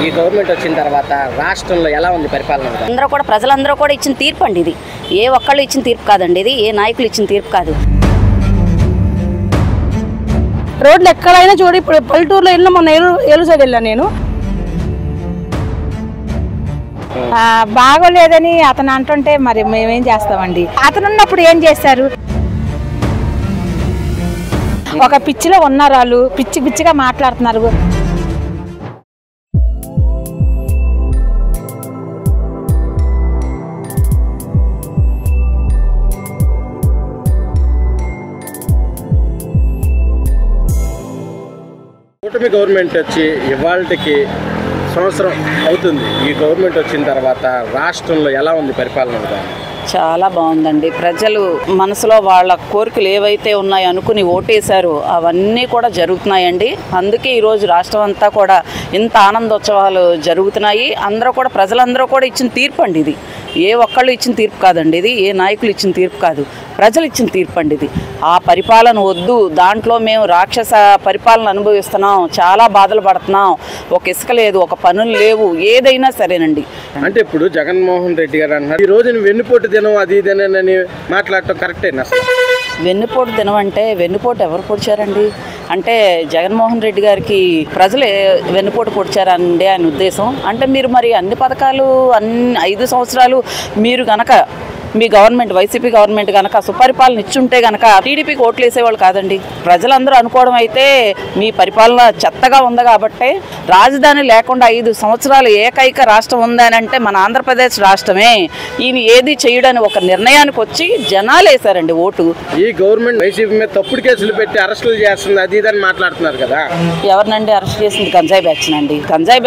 ఈ గవర్నమెంట్ వచ్చిన తర్వాత రాష్ట్రంలో ఎలా ఉంది పరిపాలన? అందరూ కూడా ప్రజలందరూ కూడా ఇచ్చిన తీర్పు అండి ఇది. ఏ ఒక్కళ్ళు ఇచ్చిన తీర్పు కాదండి ఇది, ఏ నాయకులు ఇచ్చిన తీర్పు కాదు. రోడ్లు ఎక్కడైనా చూడు, ఇప్పుడు పల్లెటూరులో వెళ్ళిన మొన్న ఏలూరు సైడ్ వెళ్ళాను నేను. బాగోలేదని అతను అంటుంటే మరి మేమేం చేస్తామండి. అతను ఉన్నప్పుడు ఏం చేశారు? ఒక పిచ్చిలో ఉన్నారు వాళ్ళు, పిచ్చి పిచ్చిగా మాట్లాడుతున్నారు. కూటమి గవర్నమెంట్ వచ్చి ఇవాళకి సంవత్సరం అవుతుంది. ఈ గవర్నమెంట్ వచ్చిన తర్వాత రాష్ట్రంలో ఎలా ఉంది పరిపాలన? చాలా బాగుందండి. ప్రజలు మనసులో వాళ్ళ కోరికలు ఏవైతే ఉన్నాయో అనుకుని ఓటేశారో అవన్నీ కూడా జరుగుతున్నాయండి. అందుకే ఈరోజు రాష్ట్రం అంతా కూడా ఇంత ఆనందోత్సవాలు జరుగుతున్నాయి. అందరూ కూడా ప్రజలందరూ కూడా ఇచ్చిన తీర్పు అండి ఇది. ఏ ఒక్కళ్ళు ఇచ్చిన తీర్పు కాదండి ఇది, ఏ నాయకులు ఇచ్చిన తీర్పు కాదు, ప్రజలు ఇచ్చిన తీర్పు అండి ఇది. ఆ పరిపాలన వద్దు, దాంట్లో మేము రాక్షస పరిపాలన అనుభవిస్తున్నాం, చాలా బాధలు పడుతున్నాం, ఒక ఇసుక లేదు, ఒక పనులు లేవు, ఏదైనా సరేనండి. అంటే ఇప్పుడు జగన్మోహన్ రెడ్డి గారు అన్నారు ఈ రోజు వెన్నుపోటు దినం అది ఇదేనని మాట్లాడటం కరెక్టేనా? వెన్నుపోటు దినం అంటే వెన్నుపోటు ఎవరు పొడిచారండి? అంటే జగన్మోహన్ రెడ్డి గారికి ప్రజలే వెన్నుపోటు పొడిచారండి ఆయన ఉద్దేశం. అంటే మీరు మరి అన్ని పథకాలు 5 సంవత్సరాలు మీరు గనక మీ గవర్నమెంట్ వైసీపీ గవర్నమెంట్ కనుక సుపరిపాలన ఇచ్చుంటే కనుక టీడీపీకి ఓట్లు వేసేవాళ్ళు కాదండి. ప్రజలందరూ అనుకోవడం అయితే మీ పరిపాలన చెత్తగా ఉంది కాబట్టి రాజధాని లేకుండా 5 సంవత్సరాలు ఏకైక రాష్ట్రం ఉందని అంటే మన ఆంధ్రప్రదేశ్ రాష్ట్రమే. ఈయన ఏది చేయడానికి ఒక నిర్ణయానికి వచ్చి జనాలు వేశారండి ఓటు. ఈ గవర్నమెంట్ వైసీపీ మీద తప్పుడు కేసులు పెట్టి అరెస్టులు చేస్తుంది అది ఇదని మాట్లాడుతున్నారు కదా. ఎవరినండి అరెస్ట్ చేసింది? గంజాయి బ్యాచ్ నండి. గంజాయి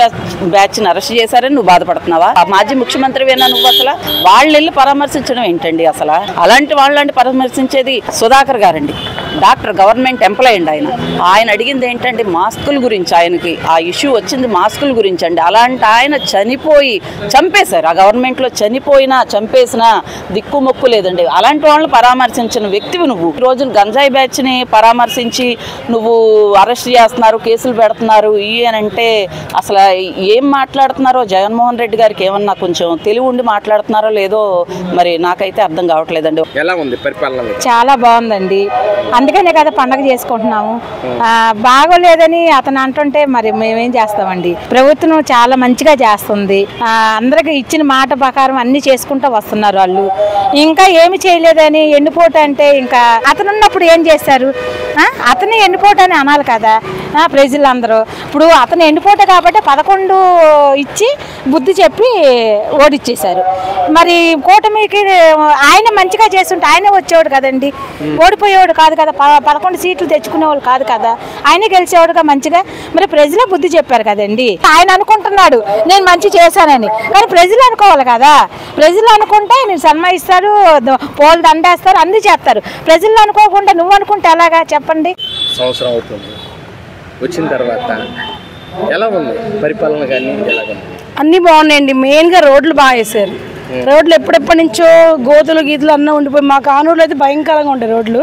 బ్యాచ్ని అరెస్ట్ చేశారని నువ్వు బాధపడుతున్నావా? మాజీ ముఖ్యమంత్రివేనా నువ్వు? అసలు వాళ్ళు వెళ్ళి పరామర్శించడం ఏంటండి? అసలు అలాంటి వాళ్ళంటే పరామర్శించేది సుధాకర్ గారండి, డాక్టర్, గవర్నమెంట్ ఎంప్లాయ్ అండి. ఆయన అడిగింది ఏంటంటే మాస్కుల గురించి. ఆయనకి ఆ ఇష్యూ వచ్చింది మాస్కుల గురించి అండి. అలాంటి ఆయన చనిపోయి చంపేశారు. ఆ గవర్నమెంట్లో చనిపోయినా చంపేసినా దిక్కుమొక్కు లేదండి. అలాంటి వాళ్ళని పరామర్శించిన వ్యక్తివి నువ్వు. ఈ రోజు గంజాయి బ్యాచ్ని పరామర్శించి నువ్వు అరెస్ట్ చేస్తున్నారు, కేసులు పెడుతున్నారు అంటే అసలు ఏం మాట్లాడుతున్నారో జగన్మోహన్ రెడ్డి గారికి ఏమన్నా కొంచెం తెలివి ఉండి మాట్లాడుతున్నారో లేదో మరి నాకైతే అర్థం కావట్లేదండి. ఎలా ఉంది పరిపాలన? చాలా బాగుందండి. అందుకనే కదా పండగ చేసుకుంటున్నాము. బాగోలేదని అతను అంటుంటే మరి మేమేం చేస్తామండి. ప్రభుత్వం చాలా మంచిగా చేస్తుంది. అందరికి ఇచ్చిన మాట ప్రకారం అన్ని చేసుకుంటూ వస్తున్నారు వాళ్ళు. ఇంకా ఏమి చేయలేదని ఎండిపోటు అంటే ఇంకా అతను ఉన్నప్పుడు ఏం చేశారు? అతను ఎండిపోటు అని అనాలి కదా ప్రజలందరూ. ఇప్పుడు అతను ఎండిపోటే కాబట్టి 11 ఇచ్చి బుద్ధి చెప్పి ఓడిచ్చేశారు. మరి కూటమికి ఆయన మంచిగా చేస్తుంటే ఆయనే వచ్చేవాడు కదండి, ఓడిపోయేవాడు కాదు కదా. 11 సీట్లు తెచ్చుకునేవాళ్ళు కాదు కదా, ఆయనే గెలిచేవాడుగా మంచిగా. మరి ప్రజలే బుద్ధి చెప్పారు కదండి. ఆయన అనుకుంటున్నాడు నేను మంచి చేశానని, కానీ ప్రజలు అనుకోవాలి కదా. ప్రజలు అనుకుంటే నేను సన్మానిస్తారు, పోలు దండేస్తారు, అన్నీ చేస్తారు. ప్రజలు అనుకోకుండా నువ్వు అనుకుంటే ఎలాగా చెప్పండి? సంవత్సరం అవుతుంది వచ్చిన తర్వాత ఎలా ఉంది పరిపాలన? కానీ అన్నీ బాగున్నాయండి. మెయిన్గా రోడ్లు బాగా వేశారు. రోడ్లు ఎప్పుడెప్పటి నుంచో గోతులు గీతులు అన్నీ ఉండిపోయి మా కానూరులో అయితే భయంకరంగా ఉంటాయి రోడ్లు.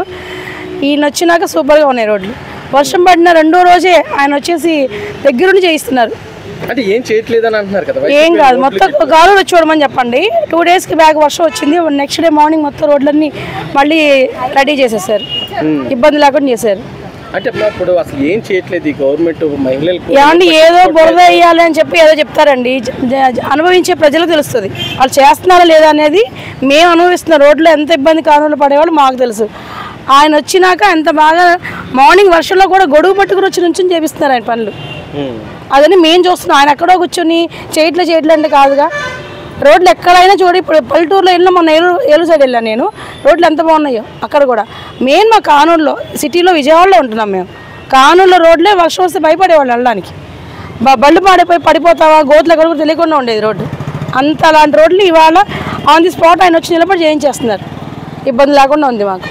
ఈయన వచ్చినాక సూపర్గా ఉన్నాయి రోడ్లు. వర్షం పడిన 2వ రోజే ఆయన వచ్చేసి దగ్గరుండి చేయిస్తున్నారు. అంటే ఏం చేయట్లేదని అంటున్నారు కదా. ఏం కాదు, మొత్తం కాలువలు చూడమని చెప్పండి. 2 డేస్కి బ్యాక్ వర్షం వచ్చింది. నెక్స్ట్ డే మార్నింగ్ మొత్తం రోడ్లన్నీ మళ్ళీ రెడీ చేసేసారు, ఇబ్బంది లేకుండా చేశారు. అంటే ఇప్పుడు అసలు ఏం చేయట్లేదు ఈ గవర్నమెంట్ మహిళలకు. ఏమండి ఏదో బురద వేయాలి అని చెప్పి ఏదో చెప్తారండి. అనుభవించే ప్రజలకు తెలుస్తుంది వాళ్ళు చేస్తున్నారా లేదా అనేది. మేము అనుభవిస్తున్న రోడ్లో ఎంత ఇబ్బంది కానులు పడేవాళ్ళు మాకు తెలుసు. ఆయన వచ్చినాక ఎంత బాగా మార్నింగ్ వర్షంలో కూడా గొడుగు పట్టుకుని వచ్చి నుంచి చేపిస్తున్నారు ఆయన పనులు. అదని మేము చూస్తున్నాం. ఆయన ఎక్కడో కూర్చొని చేయట్లే అంటే కాదుగా. రోడ్లు ఎక్కడైనా చూడు, ఇప్పుడు పల్లెటూరులో వెళ్ళిన మొన్న ఏలూరు సైడ్ వెళ్ళాను నేను. రోడ్లు ఎంత బాగున్నాయో అక్కడ కూడా. మెయిన్ మా కానూరులో సిటీలో విజయవాడలో ఉంటున్నాం మేము. కానూరులో రోడ్లే వర్షం వస్తే భయపడేవాళ్ళు వెళ్ళడానికి. బళ్ళు పాడిపోయి పడిపోతావా గోతులు ఎక్కడ కూడా తెలియకుండా ఉండేది రోడ్డు. అంత అలాంటి రోడ్లు ఇవాళ ఆన్ ది స్పాట్ ఆయన వచ్చి నిలబడి చేయించేస్తున్నారు. ఇబ్బంది లేకుండా ఉంది మాకు.